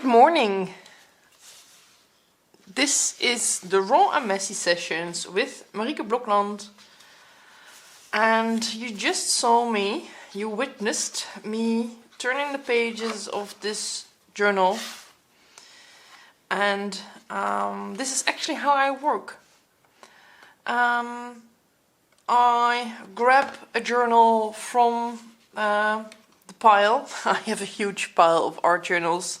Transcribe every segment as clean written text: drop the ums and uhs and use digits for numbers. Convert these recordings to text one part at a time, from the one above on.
Good morning. This is the Raw and Messy Sessions with Marieke Blokland. And you just saw me, you witnessed me turning the pages of this journal. And this is actually how I work. I grab a journal from the pile. I have a huge pile of art journals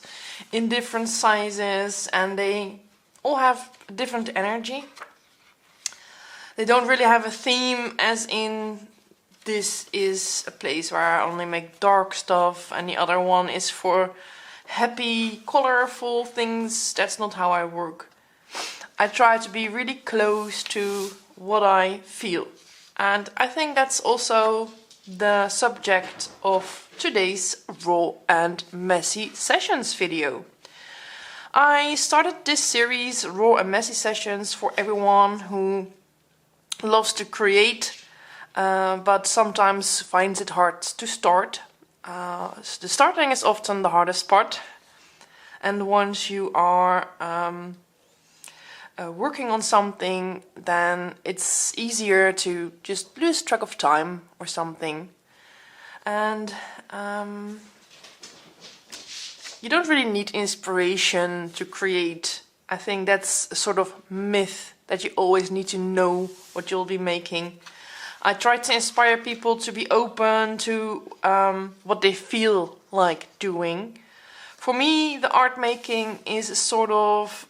in different sizes, and they all have a different energy. They don't really have a theme, as in this is a place where I only make dark stuff and the other one is for happy, colorful things. That's not how I work. I try to be really close to what I feel. And I think that's also the subject of today's Raw and Messy Sessions video. I started this series, Raw and Messy Sessions, for everyone who loves to create, but sometimes finds it hard to start. The starting is often the hardest part, and once you are working on something, then it's easier to just lose track of time or something. And you don't really need inspiration to create. I think that's a sort of myth that you always need to know what you'll be making. I try to inspire people to be open to what they feel like doing. For me, the art making is a sort of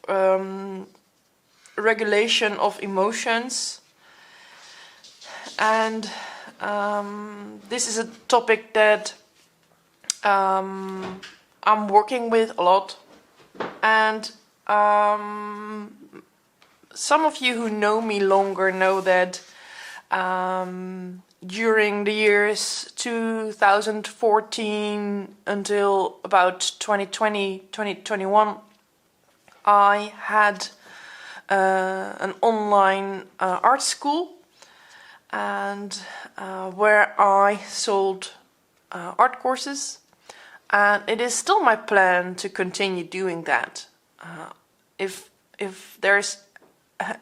regulation of emotions, and this is a topic that I'm working with a lot, and some of you who know me longer know that during the years 2014 until about 2020, 2021, I had an online art school, and where I sold art courses, and it is still my plan to continue doing that. If there's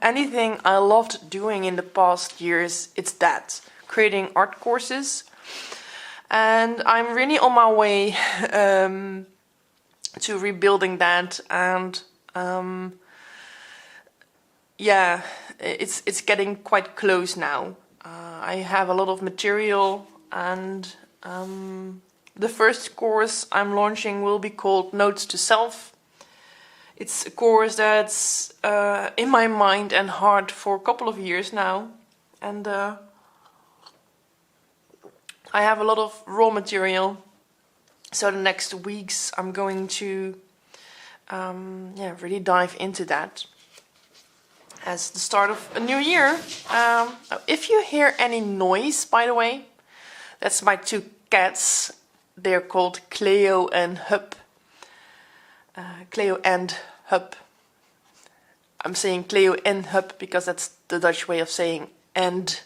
anything I loved doing in the past years, it's that, creating art courses, and I'm really on my way to rebuilding that, and yeah, it's getting quite close now. I have a lot of material, and the first course I'm launching will be called Notes to Self. It's a course that's in my mind and heart for a couple of years now, and I have a lot of raw material. So the next weeks I'm going to really dive into that as the start of a new year. If you hear any noise, by the way, that's my two cats. They're called Cleo and Hub. Cleo and Hub. I'm saying Cleo and Hub because that's the Dutch way of saying and.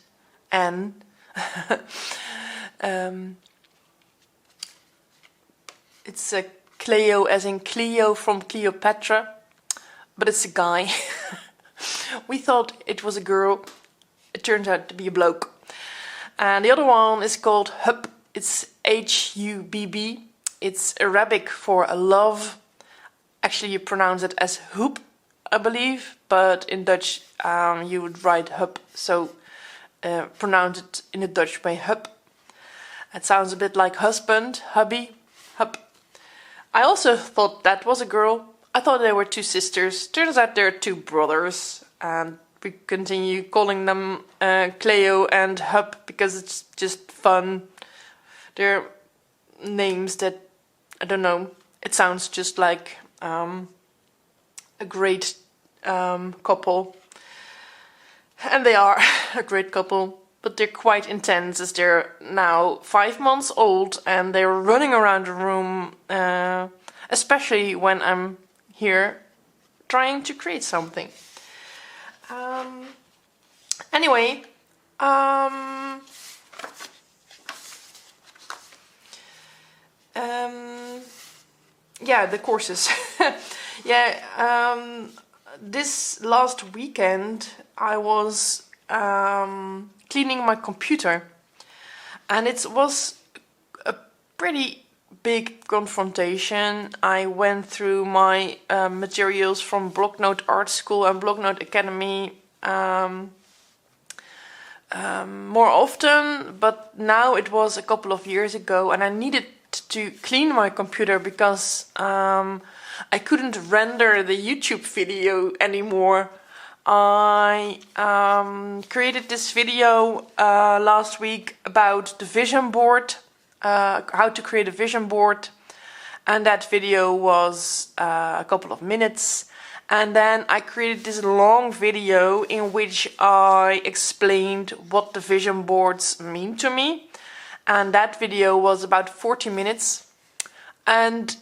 It's a Cleo as in Cleo from Cleopatra, but it's a guy. We thought it was a girl. It turns out to be a bloke. And the other one is called Hub. It's H-U-B-B. It's Arabic for a love. Actually, you pronounce it as hoop, I believe, but in Dutch you would write hub, so pronounce it in the Dutch way, hub. It sounds a bit like husband, hubby, hub. I also thought that was a girl. I thought they were two sisters. Turns out they're two brothers, and we continue calling them Cleo and Hub because it's just fun. They're names that, I don't know, it sounds just like a great couple, and they are a great couple, but they're quite intense as they're now 5 months old and they're running around the room, especially when I'm here trying to create something. Anyway, yeah, the courses. Yeah, this last weekend I was cleaning my computer, and it was a pretty big confrontation. I went through my materials from Blocknote Art School and Blocknote Academy more often, but now it was a couple of years ago, and I needed to clean my computer because I couldn't render the YouTube video anymore. I created this video last week about the vision board, how to create a vision board, and that video was a couple of minutes. And then I created this long video in which I explained what the vision boards mean to me. And that video was about 40 minutes. And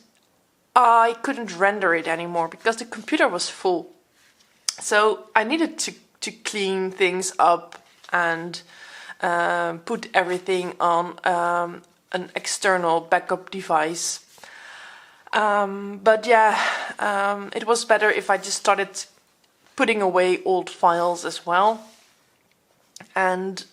I couldn't render it anymore because the computer was full. So I needed to clean things up and put everything on an external backup device. But yeah, it was better if I just started putting away old files as well. And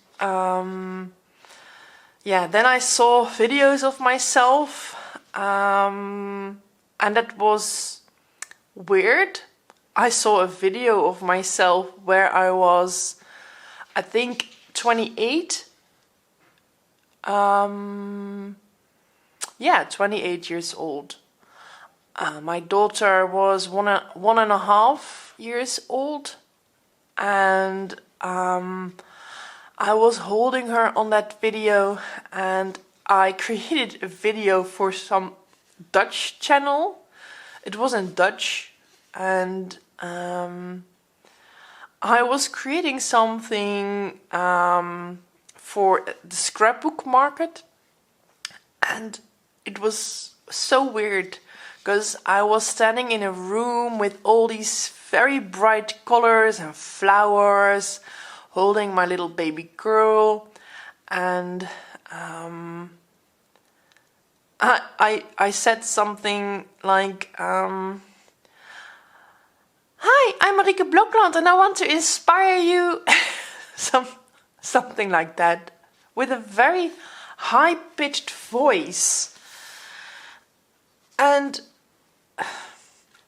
yeah, then I saw videos of myself, and that was weird. I saw a video of myself where I was, I think, 28. Yeah, 28 years old. My daughter was one and a half years old, and I was holding her on that video, and I created a video for some Dutch channel. It was in Dutch, and I was creating something for the scrapbook market, and it was so weird because I was standing in a room with all these very bright colors and flowers, holding my little baby girl, and I said something like, "Hi, I'm Marieke Blokland and I want to inspire you," something like that, with a very high-pitched voice. And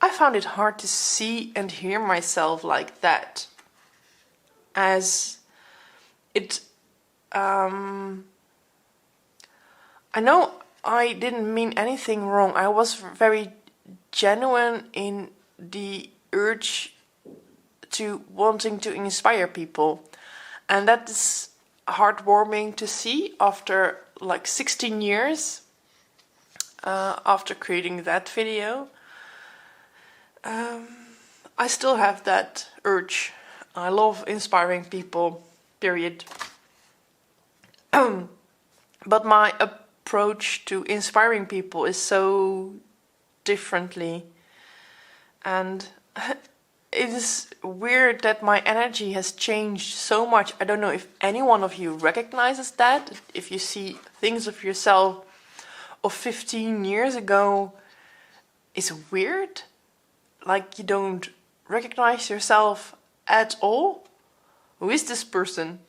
I found it hard to see and hear myself like that, as it, I know I didn't mean anything wrong. I was very genuine in the urge to wanting to inspire people, and that is heartwarming to see after like 16 years after creating that video. I still have that urge. I love inspiring people, period. But my approach to inspiring people is so differently, and it is weird that my energy has changed so much. I don't know if any one of you recognizes that. If you see things of yourself of 15 years ago, is weird. Like you don't recognize yourself at all. Who is this person?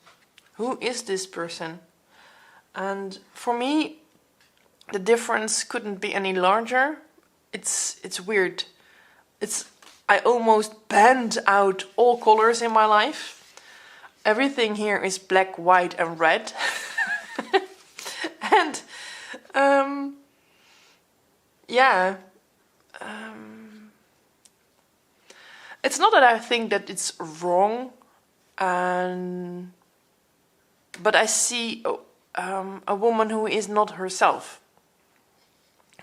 Who is this person? And for me, the difference couldn't be any larger. It's weird. I almost banned out all colors in my life. Everything here is black, white, and red. And yeah. It's not that I think that it's wrong, but I see a woman who is not herself,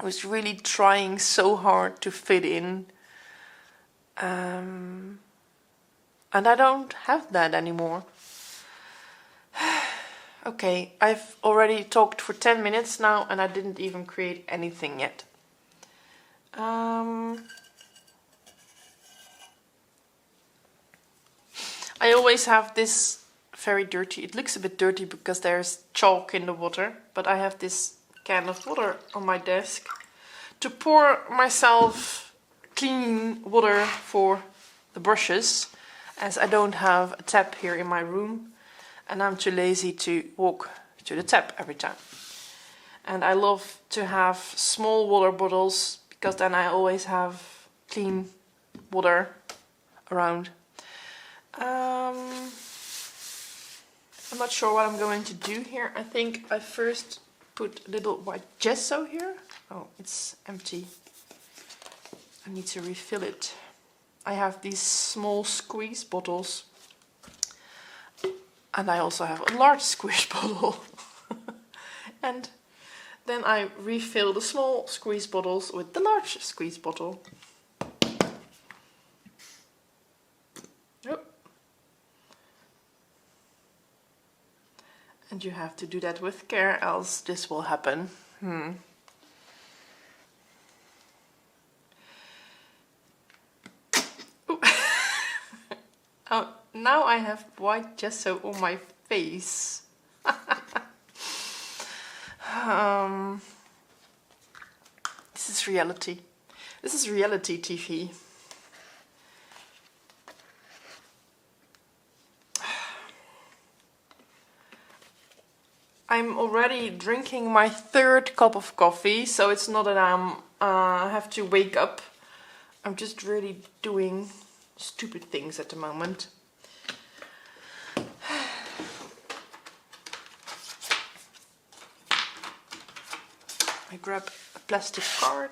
who's really trying so hard to fit in, and I don't have that anymore. Okay, I've already talked for 10 minutes now, and I didn't even create anything yet. I always have this very dirty, it looks a bit dirty because there's chalk in the water, but I have this can of water on my desk to pour myself clean water for the brushes, as I don't have a tap here in my room and I'm too lazy to walk to the tap every time. And I love to have small water bottles because then I always have clean water around. I'm not sure what I'm going to do here. I think I first put a little white gesso here. Oh, it's empty. I need to refill it. I have these small squeeze bottles. And I also have a large squeeze bottle. And then I refill the small squeeze bottles with the large squeeze bottle. Oh. And you have to do that with care, else this will happen. Oh, now I have white gesso on my face. This is reality. This is reality TV. I'm already drinking my 3rd cup of coffee, so it's not that I have to wake up. I'm just really doing stupid things at the moment. I grab a plastic card.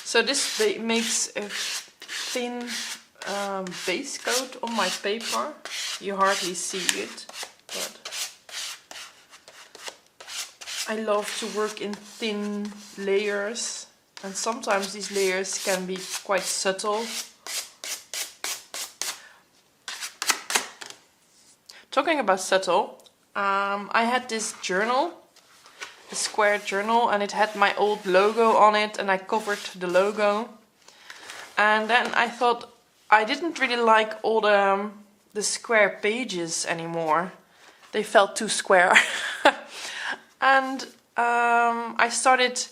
So this makes a thin base coat on my paper. You hardly see it, but I love to work in thin layers, and sometimes these layers can be quite subtle. Talking about subtle, I had this journal, a square journal, and it had my old logo on it, and I covered the logo. And then I thought I didn't really like all the square pages anymore. They felt too square. And I started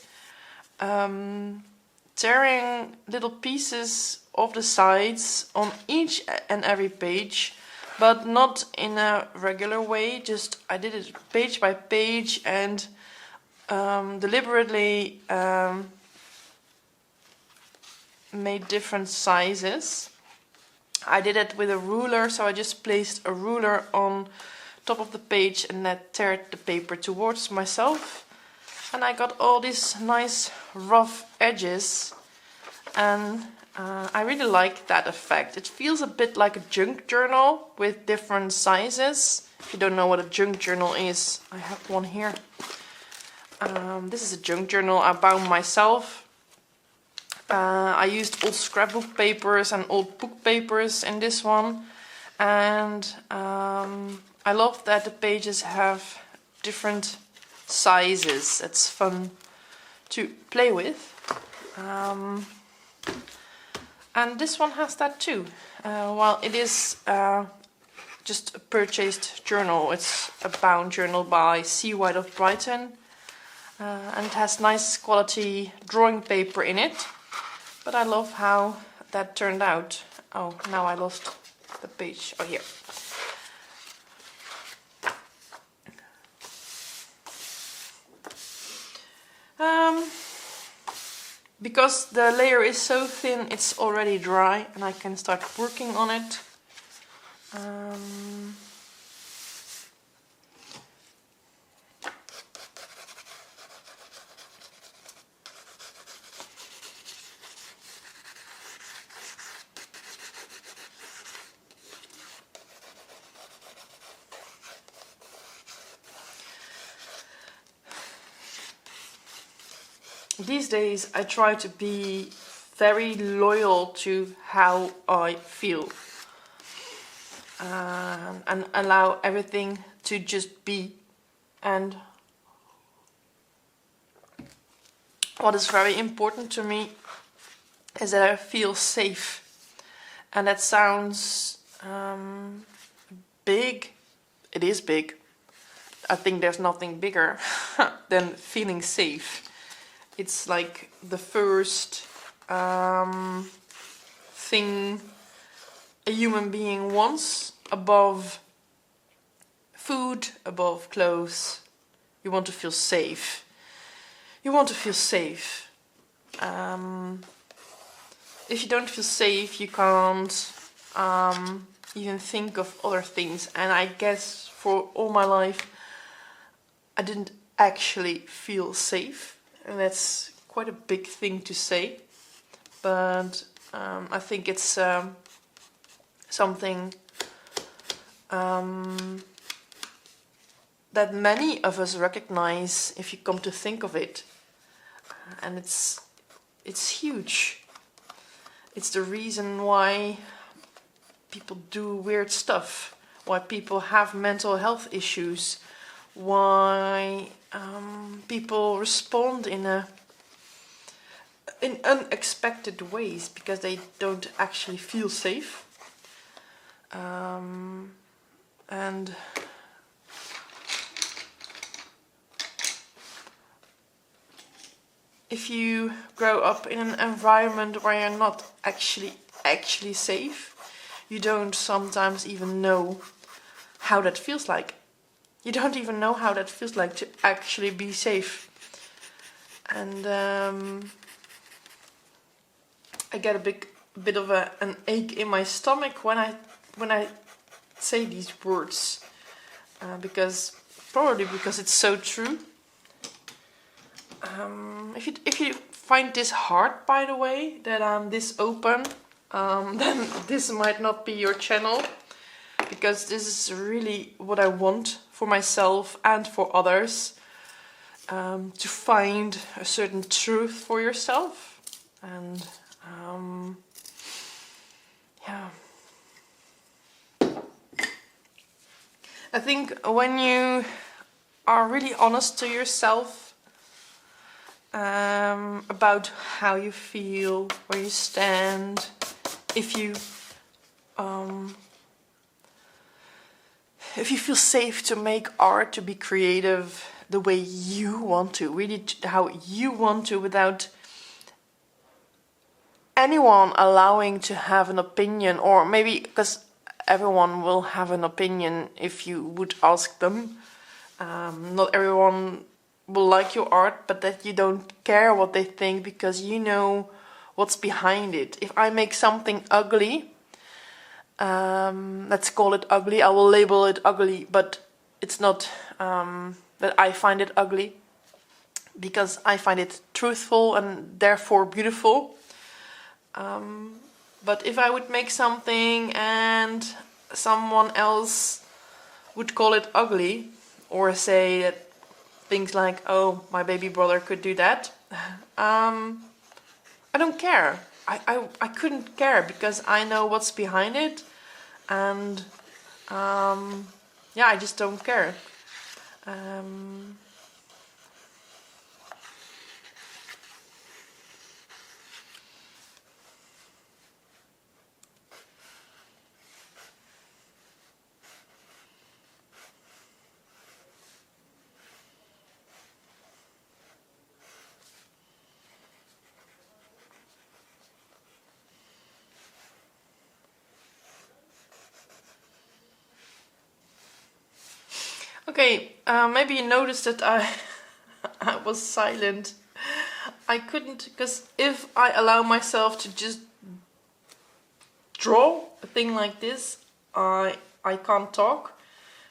tearing little pieces of the sides on each and every page, but not in a regular way. Just I did it page by page and deliberately made different sizes. I did it with a ruler, so I just placed a ruler on top of the page and that teared the paper towards myself. And I got all these nice rough edges, and I really like that effect. It feels a bit like a junk journal with different sizes. If you don't know what a junk journal is, I have one here. This is a junk journal I bound myself. I used old scrapbook papers and old book papers in this one, and I love that the pages have different sizes. It's fun to play with. And this one has that too. While it is just a purchased journal, it's a bound journal by C. White of Brighton, and it has nice quality drawing paper in it. But I love how that turned out. Oh, now I lost the page. Oh, here. Because the layer is so thin, it's already dry and I can start working on it. These days I try to be very loyal to how I feel and allow everything to just be. And what is very important to me is that I feel safe. And that sounds big. It is big. I think there's nothing bigger than feeling safe. It's like the first thing a human being wants, above food, above clothes. You want to feel safe. You want to feel safe. If you don't feel safe, you can't even think of other things. And I guess for all my life, I didn't actually feel safe. And that's quite a big thing to say. But I think it's something that many of us recognize if you come to think of it. And it's huge. It's the reason why people do weird stuff, why people have mental health issues, why people respond in unexpected ways, because they don't actually feel safe. And if you grow up in an environment where you're not actually safe, you don't sometimes even know how that feels like. You don't even know how that feels like to actually be safe. And I get a bit of an ache in my stomach when I say these words, because it's so true. If you find this hard, by the way, that I'm this open, then this might not be your channel, because this is really what I want for myself and for others, to find a certain truth for yourself. And yeah, I think when you are really honest to yourself about how you feel, where you stand, if you feel safe to make art, to be creative the way you want to, really how you want to, without anyone allowing to have an opinion, or maybe because everyone will have an opinion if you would ask them. Not everyone will like your art, but that you don't care what they think because you know what's behind it. If I make something ugly, let's call it ugly, I will label it ugly, but it's not that I find it ugly, because I find it truthful and therefore beautiful. But if I would make something and someone else would call it ugly, or say that things like, oh, my baby brother could do that, I don't care. I couldn't care, because I know what's behind it, and yeah, I just don't care. Okay, maybe you noticed that I was silent. I couldn't, because if I allow myself to just draw a thing like this, I can't talk,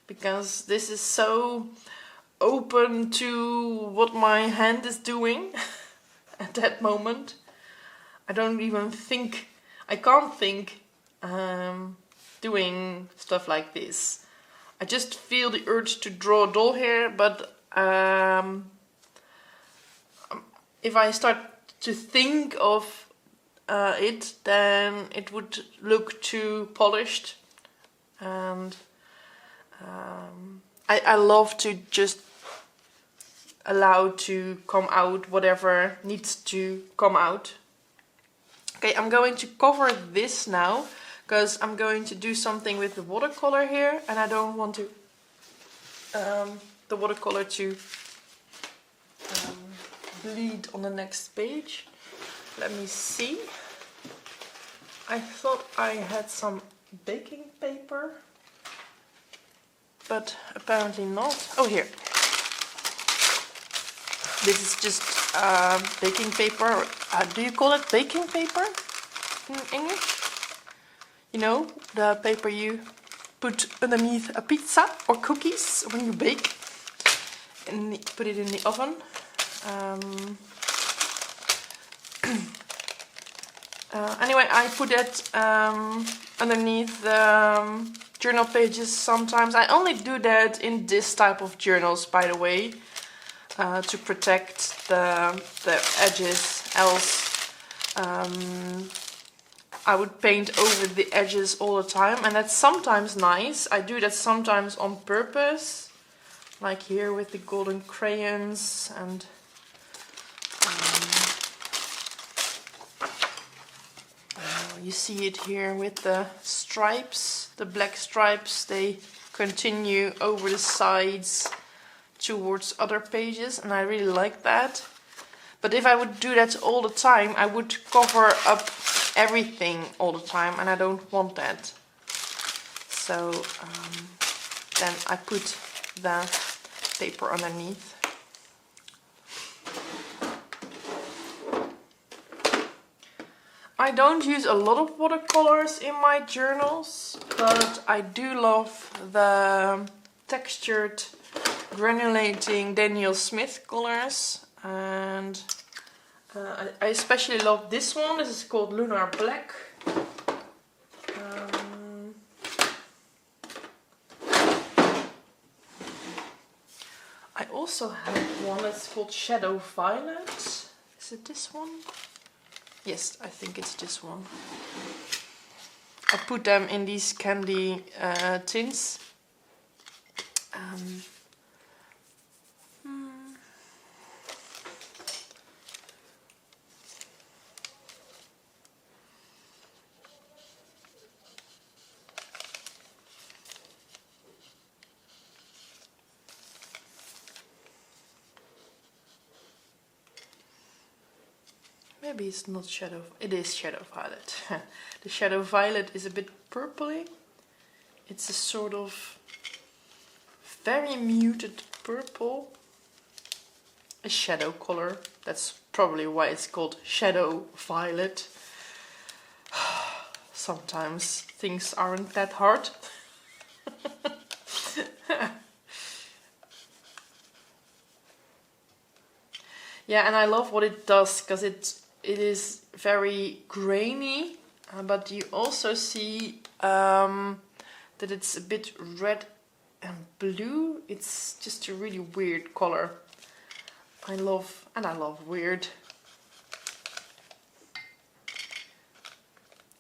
because this is so open to what my hand is doing at that moment. I don't even think, I can't think doing stuff like this. I just feel the urge to draw a doll here, but if I start to think of it, then it would look too polished. And I love to just allow to come out whatever needs to come out. Okay, I'm going to cover this now, because I'm going to do something with the watercolor here, and I don't want to the watercolor to bleed on the next page. Let me see. I thought I had some baking paper, but apparently not. Oh, here. This is just baking paper. Do you call it baking paper in English? You know, the paper you put underneath a pizza or cookies when you bake and put it in the oven. Anyway, I put it underneath the journal pages sometimes. I only do that in this type of journals, by the way, to protect the edges. Else I would paint over the edges all the time, and that's sometimes nice. I do that sometimes on purpose, like here with the golden crayons, and you see it here with the stripes, the black stripes, they continue over the sides towards other pages, and I really like that. But if I would do that all the time, I would cover up everything all the time, and I don't want that. So then I put the paper underneath. I don't use a lot of watercolors in my journals, but I do love the textured granulating Daniel Smith colors, and I especially love this one. This is called Lunar Black. I also have one that's called Shadow Violet. Is it this one? Yes, I think it's this one. I put them in these candy tins. Maybe it's not shadow, it is Shadow Violet. The Shadow Violet is a bit purpley. It's a sort of very muted purple. A shadow color. That's probably why it's called Shadow Violet. Sometimes things aren't that hard. Yeah, and I love what it does, because it is very grainy, but you also see that it's a bit red and blue. It's just a really weird color. I love weird.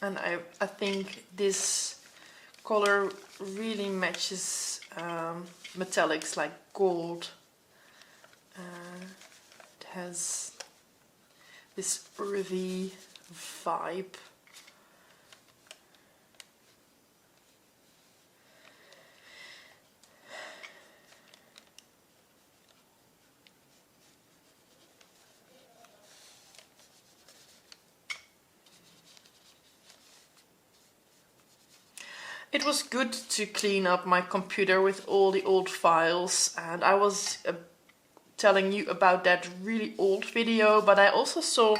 And I think this color really matches metallics like gold. It has this earthy vibe. It was good to clean up my computer with all the old files, and I was telling you about that really old video, but I also saw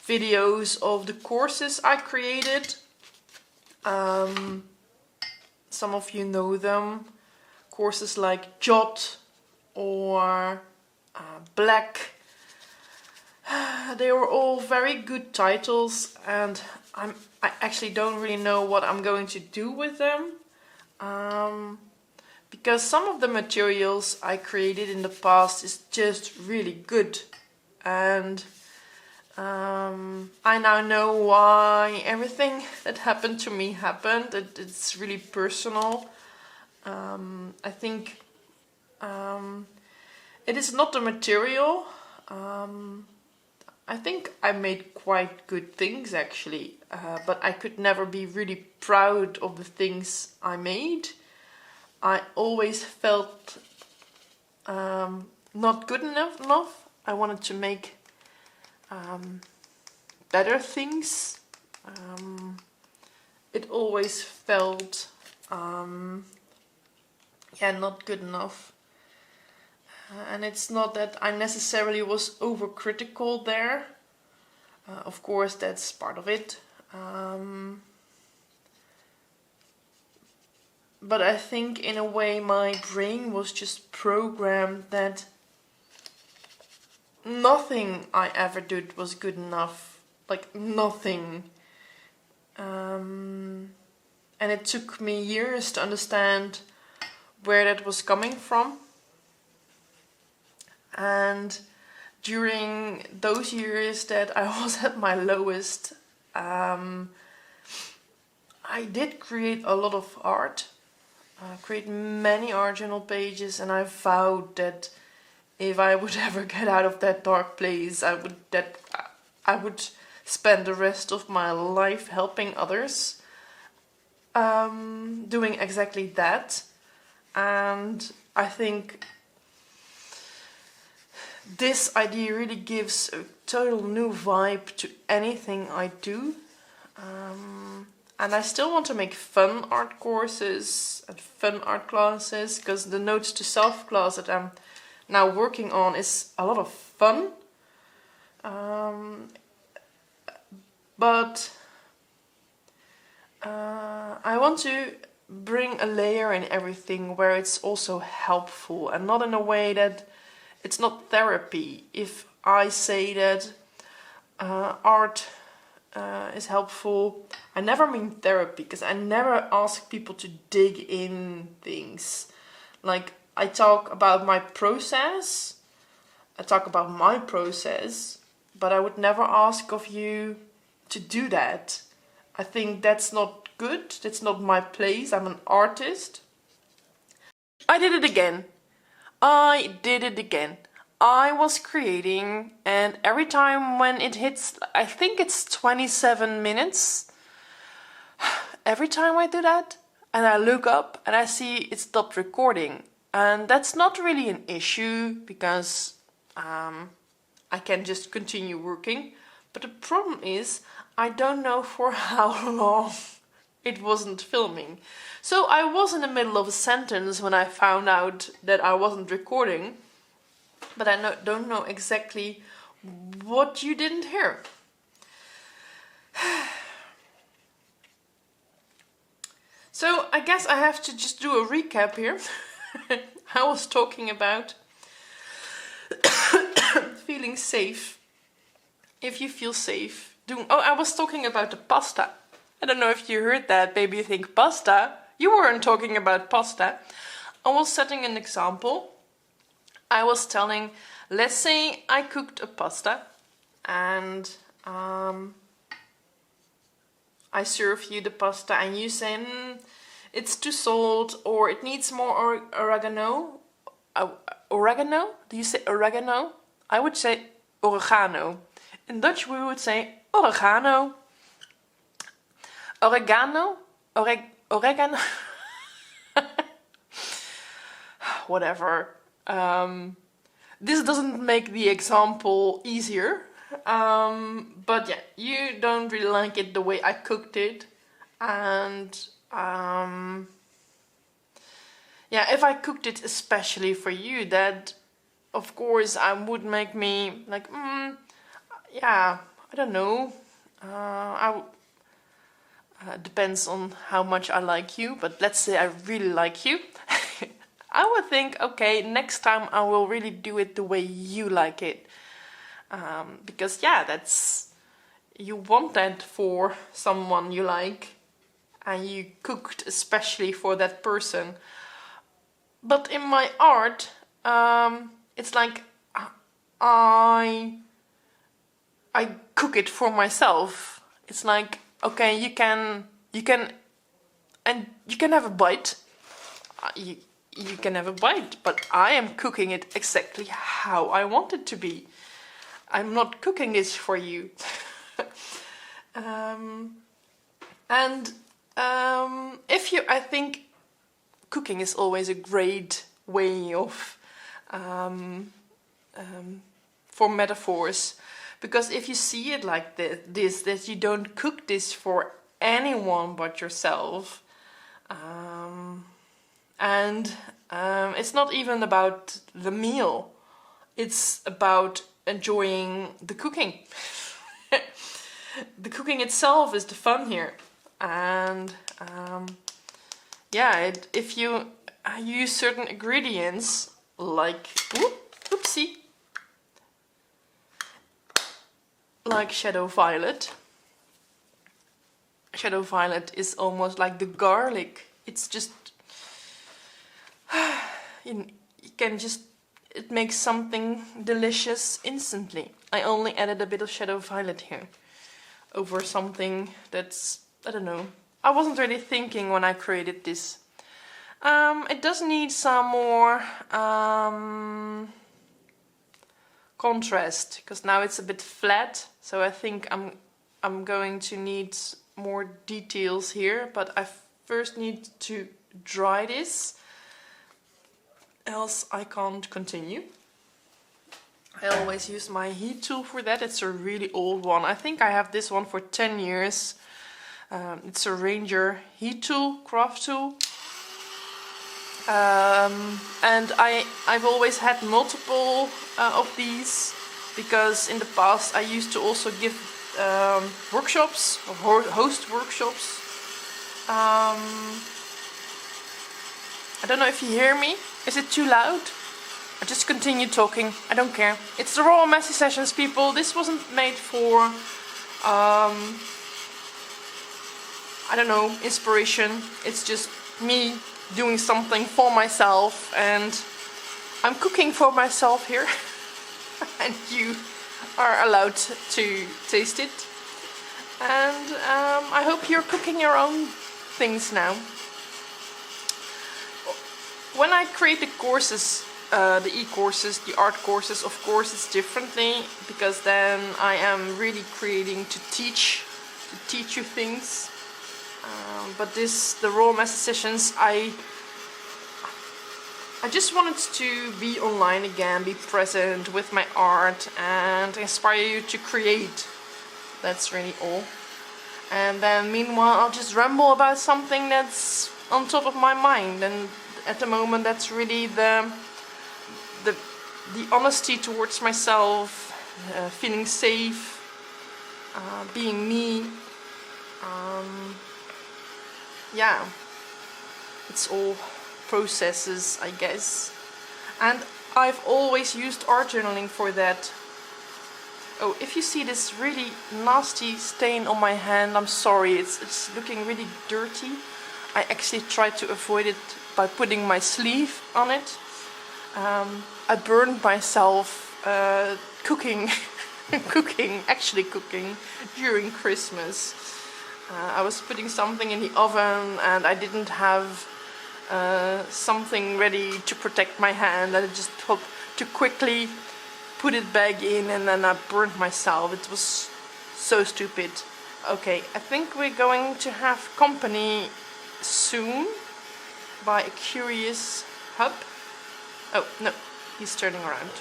videos of the courses I created. Some of you know them. Courses like Jot or Black. They were all very good titles, and I actually don't really know what I'm going to do with them. Because some of the materials I created in the past is just really good, and I now know why everything that happened to me happened. It's really personal. I think it is not the material. I think I made quite good things actually, but I could never be really proud of the things I made. I always felt not good enough. I wanted to make better things. It always felt not good enough. And it's not that I necessarily was overcritical there. Of course, that's part of it. But I think in a way my brain was just programmed that nothing I ever did was good enough. Like nothing. And it took me years to understand where that was coming from. And during those years that I was at my lowest, I did create a lot of art. Create many art journal pages, and I vowed that if I would ever get out of that dark place, I would spend the rest of my life helping others, doing exactly that. And I think this idea really gives a total new vibe to anything I do. And I still want to make fun art courses and fun art classes, because the Notes to Self class that I'm now working on is a lot of fun. But I want to bring a layer in everything where it's also helpful, and not in a way that it's not therapy. If I say that art is helpful, I never mean therapy, because I never ask people to dig in things. Like, I talk about my process, but I would never ask of you to do that. I think that's not good, that's not my place. I'm an artist. I did it again. I was creating, and every time when it hits, I think it's 27 minutes, every time I do that, and I look up and I see it stopped recording. And that's not really an issue, because I can just continue working. But the problem is, I don't know for how long it wasn't filming. So I was in the middle of a sentence when I found out that I wasn't recording. But I don't know exactly what you didn't hear. So I guess I have to just do a recap here. I was talking about feeling safe. If you feel safe doing... Oh, I was talking about the pasta. I don't know if you heard that. Maybe you think pasta. You weren't talking about pasta. I was setting an example. I was telling, let's say I cooked a pasta and I serve you the pasta and you say, it's too salt, or it needs more oregano. Oregano? Do you say oregano? I would say oregano. In Dutch we would say oregano. Oregano? Oregano? Whatever. This doesn't make the example easier, but yeah, you don't really like it the way I cooked it, and yeah, if I cooked it especially for you, that of course would make me like, yeah, I don't know, depends on how much I like you, but let's say I really like you. I would think, okay, next time I will really do it the way you like it. Because yeah, you want that for someone you like, and you cooked especially for that person. But in my art, it's like I cook it for myself. It's like, okay, you can have a bite. You can have a bite, but I am cooking it exactly how I want it to be. I'm not cooking this for you. I think cooking is always a great way of for metaphors, because if you see it like this, that you don't cook this for anyone but yourself, and it's not even about the meal, it's about enjoying the cooking. The cooking itself is the fun here, and yeah, if you use certain ingredients like oopsie, like Shadow Violet. Shadow Violet is almost like the garlic. It's just you can just, it makes something delicious instantly. I only added a bit of Shadow Violet here over something that's, I don't know, I wasn't really thinking when I created this. It does need some more contrast, because now it's a bit flat, so I think I'm going to need more details here, but I first need to dry this, else I can't continue. I always use my heat tool for that. It's a really old one. I think I have this one for 10 years. It's a Ranger heat tool, craft tool. And I've always had multiple of these, because in the past I used to also give workshops, or host workshops. I don't know if you hear me. Is it too loud? I just continue talking. I don't care. It's the Raw Messy Sessions, people. This wasn't made for I don't know, inspiration. It's just me doing something for myself, and I'm cooking for myself here. And you are allowed to taste it. And I hope you're cooking your own things now. When I create the courses, the e-courses, the art courses, of course it's differently, because then I am really creating to teach you things. But the Raw Messy Sessions, I just wanted to be online again, be present with my art, and inspire you to create. That's really all. And then meanwhile I'll just ramble about something that's on top of my mind, and at the moment that's really the honesty towards myself, feeling safe, being me. Yeah, it's all processes, I guess. And I've always used art journaling for that. Oh, if you see this really nasty stain on my hand, I'm sorry, it's looking really dirty. I actually tried to avoid it by putting my sleeve on it. I burned myself cooking during Christmas. I was putting something in the oven and I didn't have something ready to protect my hand, and I just had to quickly put it back in, and then I burned myself. It was so stupid. Okay, I think we're going to have company soon by a curious hub. Oh, no, he's turning around.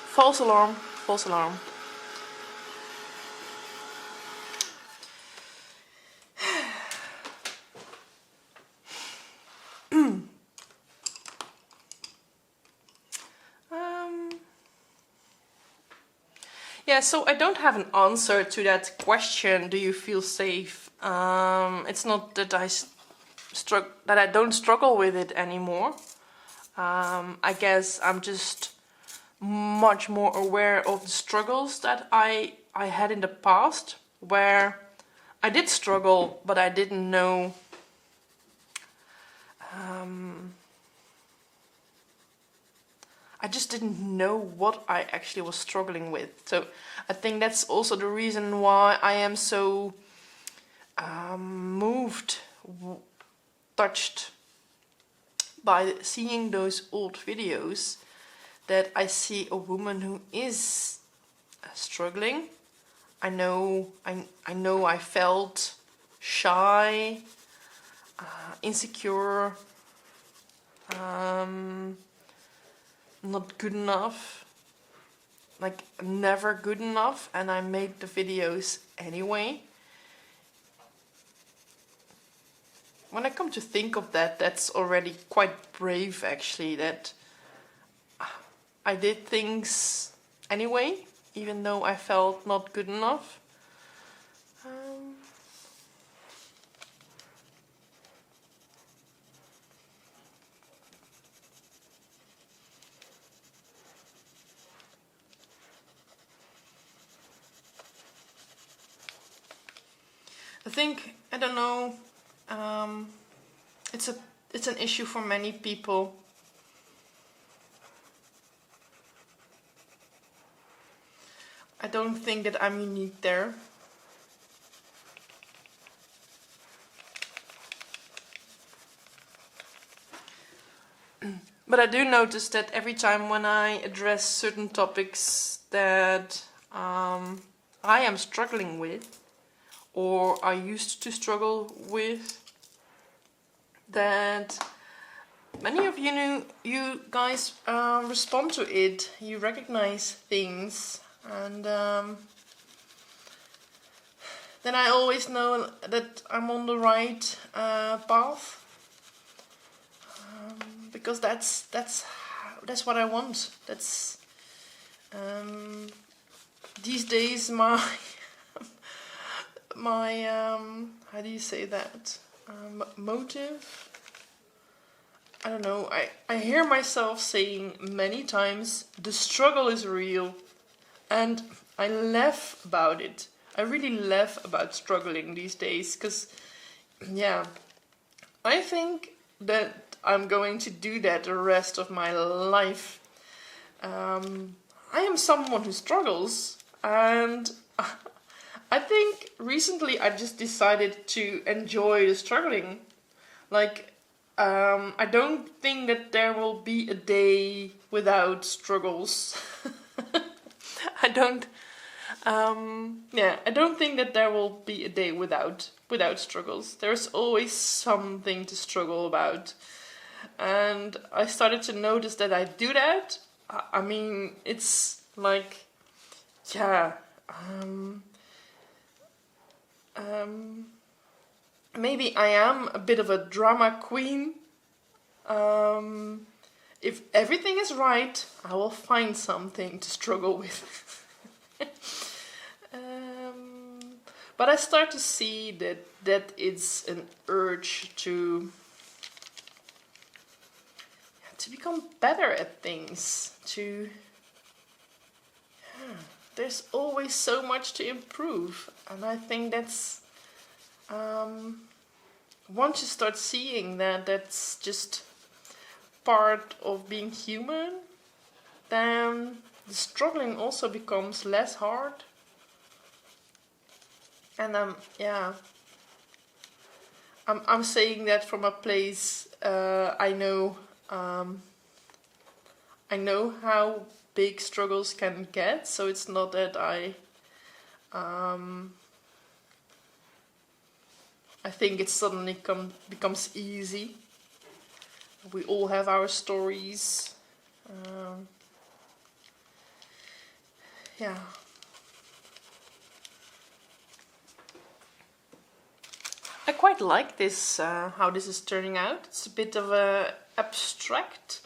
False alarm, false alarm. Yeah, so I don't have an answer to that question. Do you feel safe? It's not that I don't struggle with it anymore. I guess I'm just much more aware of the struggles that I had in the past, where I did struggle, but I didn't know I just didn't know what I actually was struggling with. So I think that's also the reason why I am so moved, touched by seeing those old videos, that I see a woman who is struggling. I know I felt shy, insecure, not good enough, like never good enough, and I made the videos anyway. When I come to think of that, that's already quite brave actually, that I did things anyway, even though I felt not good enough. I think, I don't know, it's an issue for many people. I don't think that I'm unique there. But I do notice that every time when I address certain topics that I am struggling with, or I used to struggle with, that many of you guys respond to it. You recognize things, and then I always know that I'm on the right path. Because that's what I want. That's these days my how do you say that, motive. I don't know. I hear myself saying many times the struggle is real, and I laugh about it. I really laugh about struggling these days, because yeah, I think that I'm going to do that the rest of my life. I am someone who struggles, and I think recently I just decided to enjoy the struggling. Like, I don't think that there will be a day without struggles. I don't. I don't think that there will be a day without struggles. There's always something to struggle about. And I started to notice that I do that. I mean, it's like, yeah, maybe I am a bit of a drama queen. If everything is right, I will find something to struggle with. But I start to see that it's an urge to become better at things, there's always so much to improve, and I think that's once you start seeing that that's just part of being human, then the struggling also becomes less hard. And I'm saying that from a place I know how big struggles can get, so it's not that I think it suddenly becomes easy. We all have our stories. Yeah. I quite like this, how this is turning out. It's a bit of a abstract.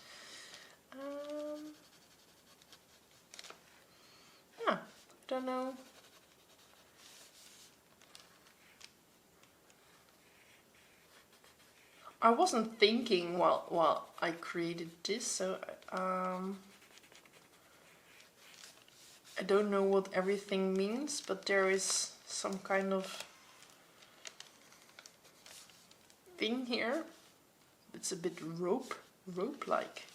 I don't know. I wasn't thinking while I created this, so I don't know what everything means, but there is some kind of thing here. It's a bit rope-like.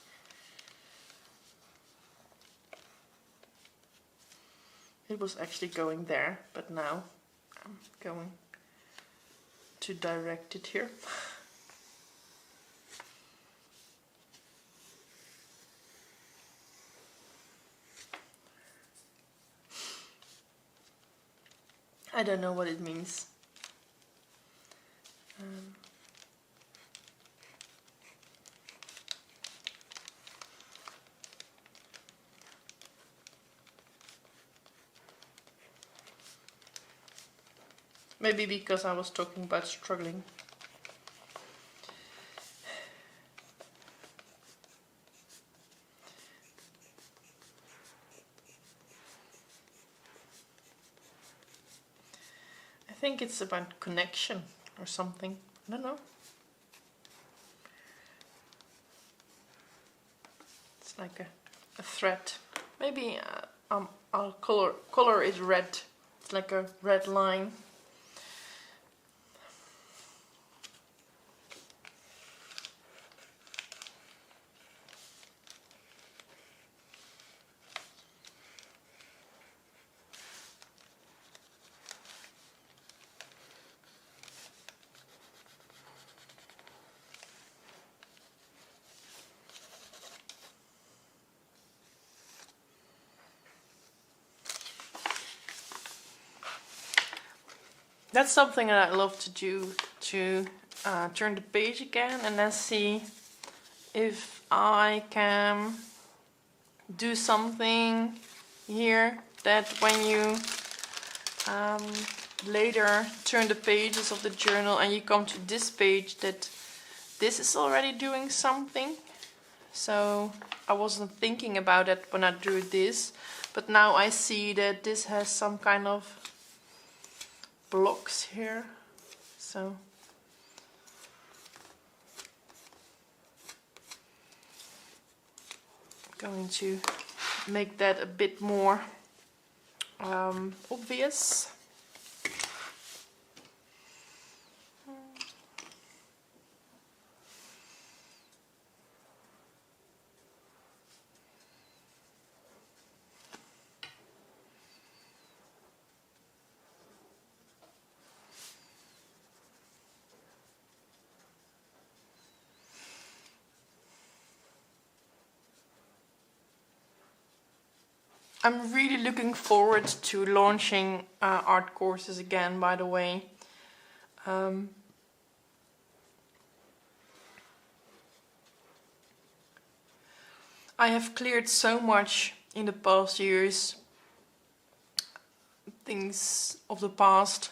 It was actually going there, but now I'm going to direct it here. I don't know what it means. Maybe because I was talking about struggling. I think it's about connection or something. I don't know. It's like a thread. Maybe our color is red. It's like a red line. That's something that I love to do, to turn the page again and then see if I can do something here that when you later turn the pages of the journal and you come to this page, that this is already doing something. So I wasn't thinking about it when I drew this, but now I see that this has some kind of blocks here. So I'm going to make that a bit more obvious. I'm really looking forward to launching art courses again, by the way. I have cleared so much in the past years, things of the past.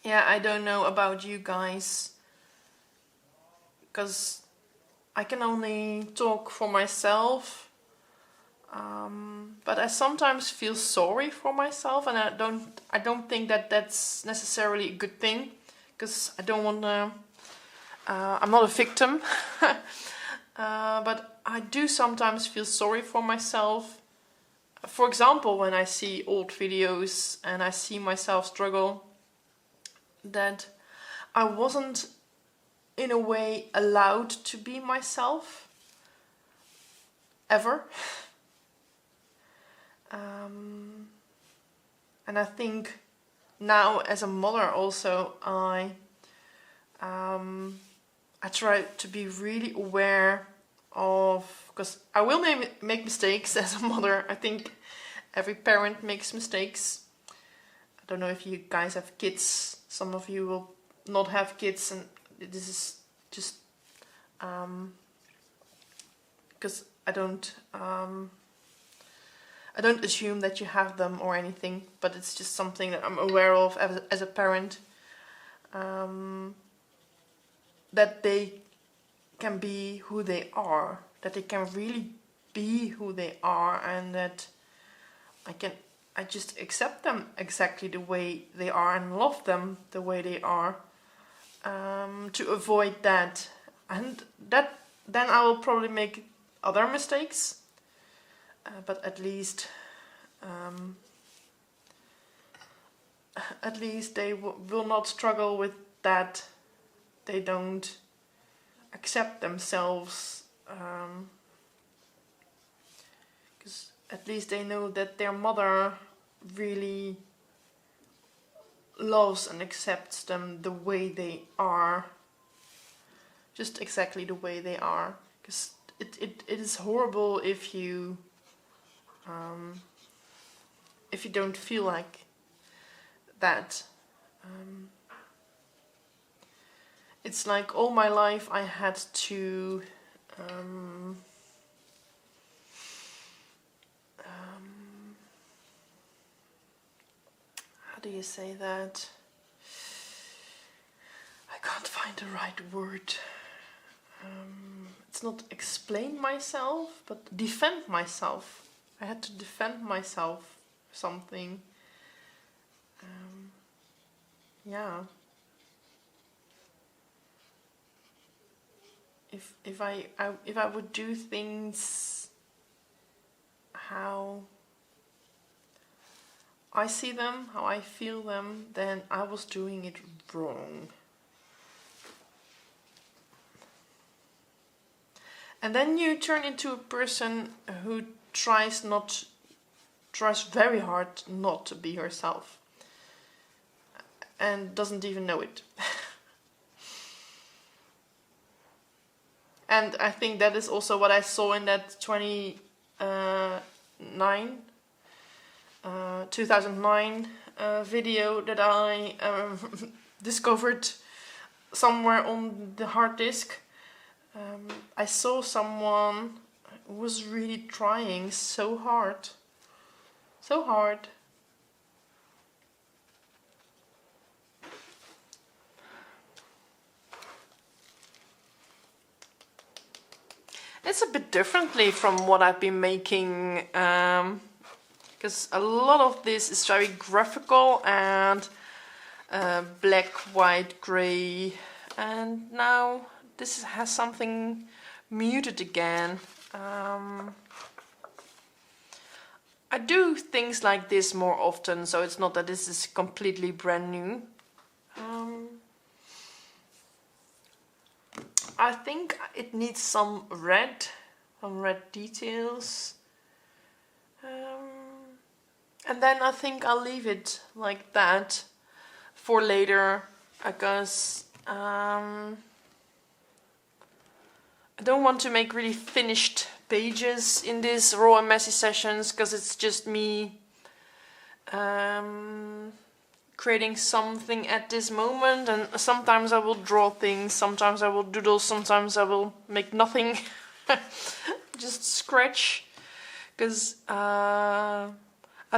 Yeah, I don't know about you guys, because I can only talk for myself. But I sometimes feel sorry for myself, and I don't think that that's necessarily a good thing, because I don't want to. I'm not a victim, but I do sometimes feel sorry for myself. For example, when I see old videos and I see myself struggle, that I wasn't in a way allowed to be myself ever. And I think now as a mother also I try to be really aware of, because I will make mistakes as a mother. I think every parent makes mistakes. I don't know if you guys have kids. Some of you will not have kids, and this is just because I don't assume that you have them or anything, but it's just something that I'm aware of as a parent, that they can be who they are, that they can really be who they are, and that I just accept them exactly the way they are and love them the way they are, to avoid that. And that then I will probably make other mistakes, but at least they will not struggle with that. They don't accept themselves, because at least they know that their mother really loves and accepts them the way they are, just exactly the way they are. Because it is horrible if you don't feel like that. It's like all my life I had to how do you say that? I can't find the right word. It's not explain myself, but defend myself. I had to defend myself something. Yeah. If I would do things how I see them, how I feel them, then I was doing it wrong. And then you turn into a person who tries very hard not to be herself. And doesn't even know it. And I think that is also what I saw in that 2009 video that I discovered somewhere on the hard disk. I saw someone who was really trying so hard. So hard. It's a bit differently from what I've been making, because a lot of this is very graphical and black, white, grey, and now this has something muted again. I do things like this more often, so it's not that this is completely brand new. I think it needs some red details. And then I think I'll leave it like that for later, because I don't want to make really finished pages in these raw and messy sessions, because it's just me creating something at this moment, and sometimes I will draw things, sometimes I will doodle, sometimes I will make nothing, just scratch, because I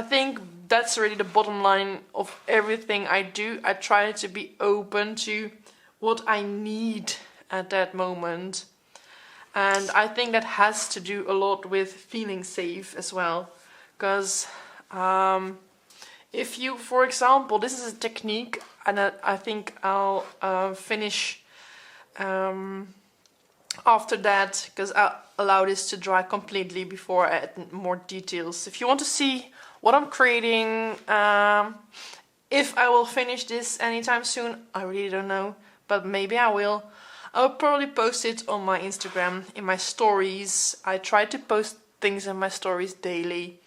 think that's really the bottom line of everything I do. I try to be open to what I need at that moment, and I think that has to do a lot with feeling safe as well, because if you, for example, this is a technique, and I think I'll finish after that, because I'll allow this to dry completely before I add more details. If you want to see what I'm creating, if I will finish this anytime soon, I really don't know, but maybe I will. I'll probably post it on my Instagram, in my stories. I try to post things in my stories daily,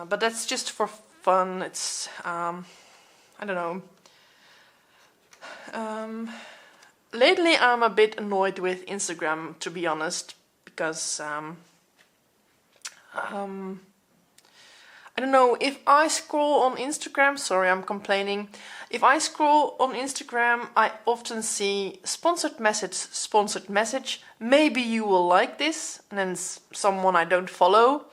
but that's just for fun. It's I don't know. Lately I'm a bit annoyed with Instagram, to be honest, because I don't know, if I scroll on Instagram, sorry, I'm complaining. If I scroll on Instagram, I often see sponsored message, maybe you will like this, and then someone I don't follow,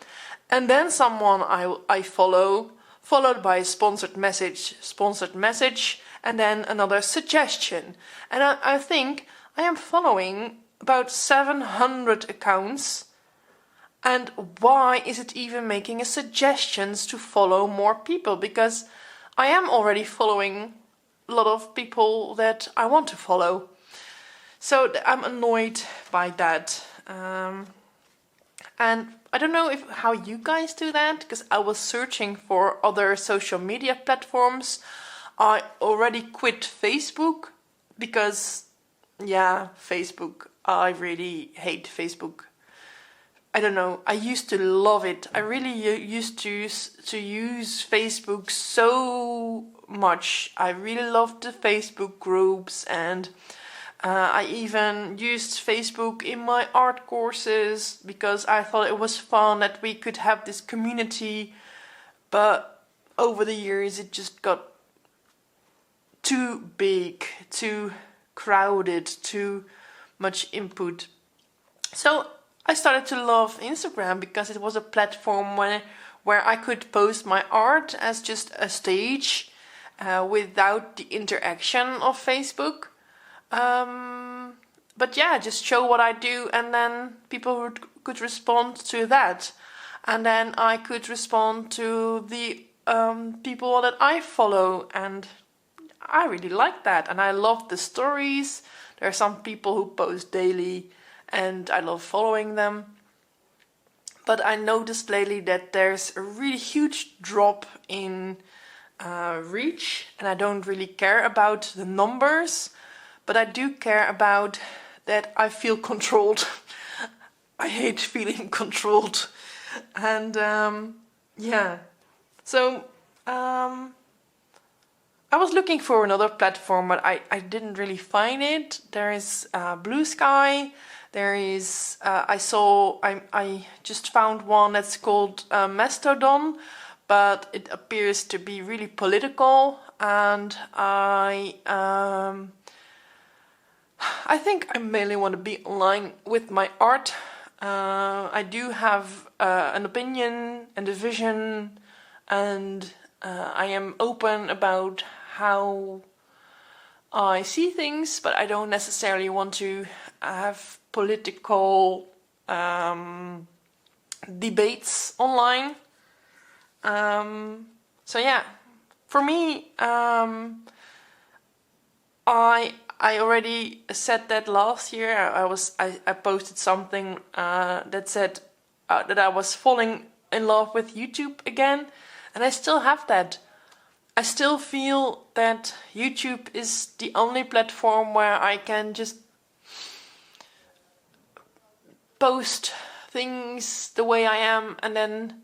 and then someone I follow, followed by sponsored message, and then another suggestion. And I think I am following about 700 accounts, and why is it even making a suggestions to follow more people? Because I am already following a lot of people that I want to follow. So I'm annoyed by that. And I don't know how you guys do that, because I was searching for other social media platforms. I already quit Facebook because, yeah, Facebook. I really hate Facebook. I don't know, I used to love it. I really used to use Facebook so much. I really loved the Facebook groups, and I even used Facebook in my art courses because I thought it was fun that we could have this community. But over the years it just got too big, too crowded, too much input. So I started to love Instagram because it was a platform where I could post my art as just a stage without the interaction of Facebook. But yeah, just show what I do, and then people could respond to that. And then I could respond to the people that I follow, and I really like that. And I love the stories. There are some people who post daily, and I love following them. But I noticed lately that there's a really huge drop in reach, and I don't really care about the numbers, but I do care about that I feel controlled. I hate feeling controlled. And yeah, so I was looking for another platform, but I didn't really find it. There is Blue Sky. There is I just found one that's called Mastodon, but it appears to be really political, and I think I mainly want to be online with my art. I do have an opinion and a vision, and I am open about how I see things, but I don't necessarily want to have political debates online. So yeah, for me, I already said that last year. I posted something that said that I was falling in love with YouTube again, and I still have that. I still feel that YouTube is the only platform where I can just post things the way I am, and then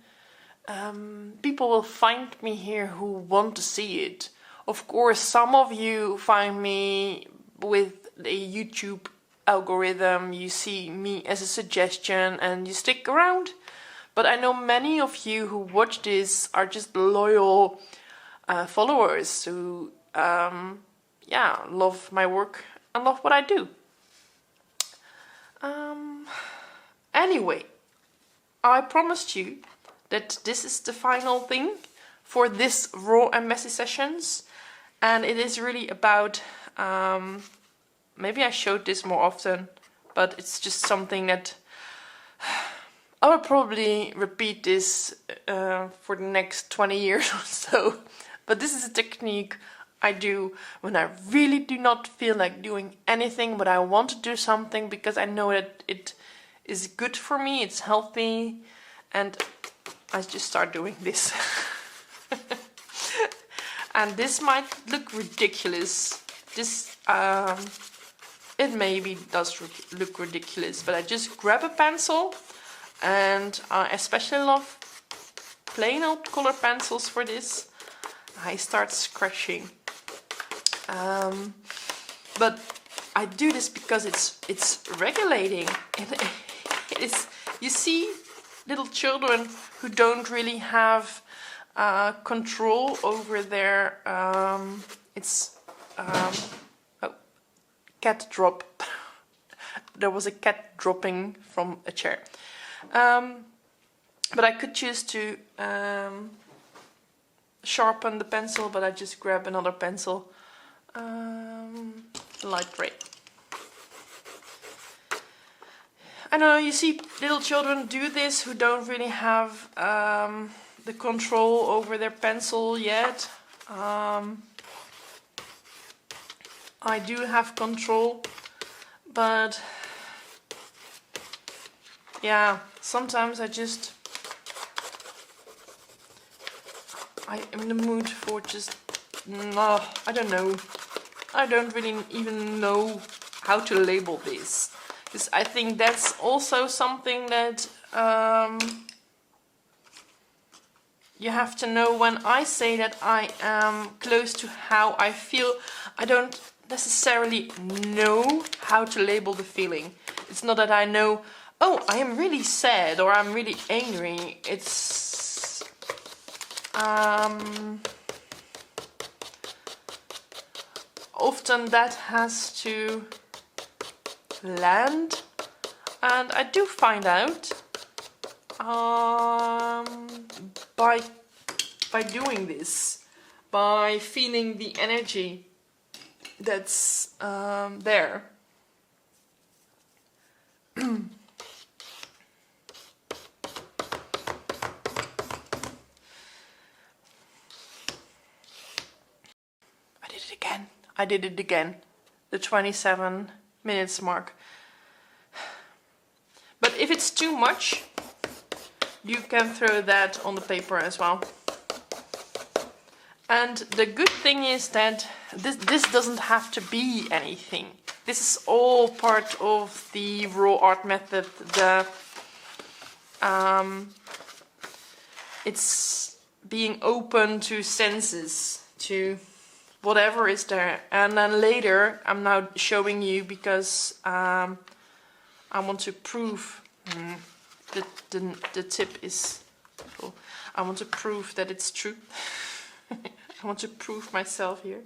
people will find me here who want to see it. Of course, some of you find me with the YouTube algorithm, you see me as a suggestion and you stick around. But I know many of you who watch this are just loyal followers who love my work and love what I do. Anyway, I promised you that this is the final thing for this raw and messy sessions, and it is really about maybe I showed this more often, but it's just something that I will probably repeat this for the next 20 years or so. But this is a technique I do when I really do not feel like doing anything, but I want to do something because I know that it is good for me, it's healthy, and I just start doing this. And this might look ridiculous. This it maybe does look ridiculous, but I just grab a pencil, and I especially love plain old color pencils for this. I start scratching, but I do this because it's regulating. It is. You see, little children who don't really have control over their cat drop. There was a cat dropping from a chair, but I could choose to sharpen the pencil, but I just grab another pencil, light gray. I don't know, you see little children do this who don't really have the control over their pencil yet. I do have control, but yeah, sometimes I'm in the mood for just, I don't know. I don't really even know how to label this. Because I think that's also something that you have to know. When I say that I am close to how I feel, I don't necessarily know how to label the feeling. It's not that I know, oh, I am really sad or I'm really angry. It's often that has to land, and I do find out by doing this, by feeling the energy that's there. I did it again. The 27 minutes mark. But if it's too much, you can throw that on the paper as well. And the good thing is that this doesn't have to be anything. This is all part of the raw art method. It's being open to senses, to whatever is there. And then later, I'm now showing you because I want to prove the tip is full. I want to prove that it's true. I want to prove myself here.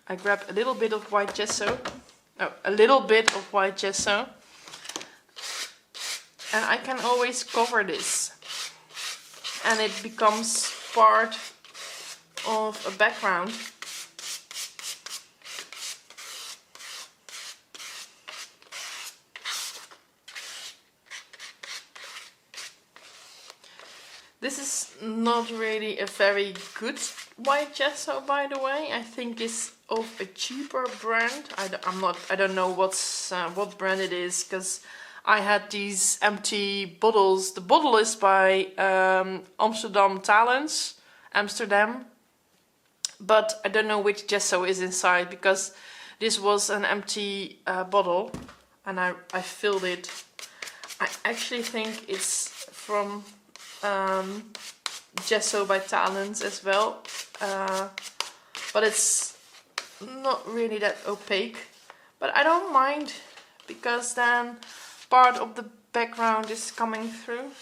I grab a little bit of white gesso. Oh, a little bit of white gesso. And I can always cover this. And it becomes part of a background. This is not really a very good white gesso, by the way. I think it's of a cheaper brand. I don't know what brand it is, because I had these empty bottles. The bottle is by Amsterdam Talents, Amsterdam. But I don't know which gesso is inside, because this was an empty bottle and I filled it. I actually think it's from Gesso by Talents as well. But it's not really that opaque. But I don't mind, because then part of the background is coming through.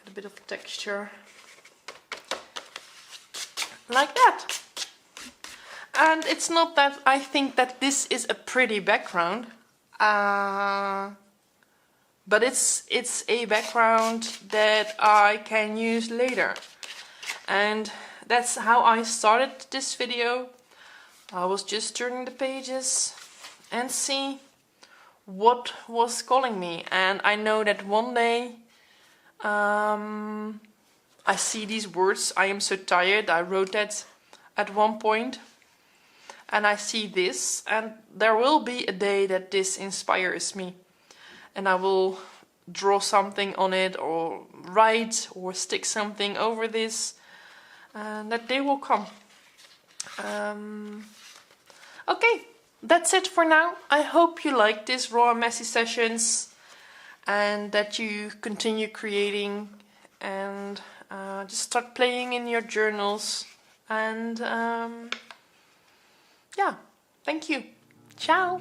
A bit of texture. Like that. And it's not that I think that this is a pretty background. But it's a background that I can use later. And that's how I started this video. I was just turning the pages and see what was calling me. And I know that one day I see these words, I am so tired. I wrote that at one point. And I see this, and there will be a day that this inspires me. And I will draw something on it, or write, or stick something over this. And that day will come. Okay, that's it for now. I hope you like this raw and messy sessions, and that you continue creating, and just start playing in your journals. And yeah, thank you. Ciao.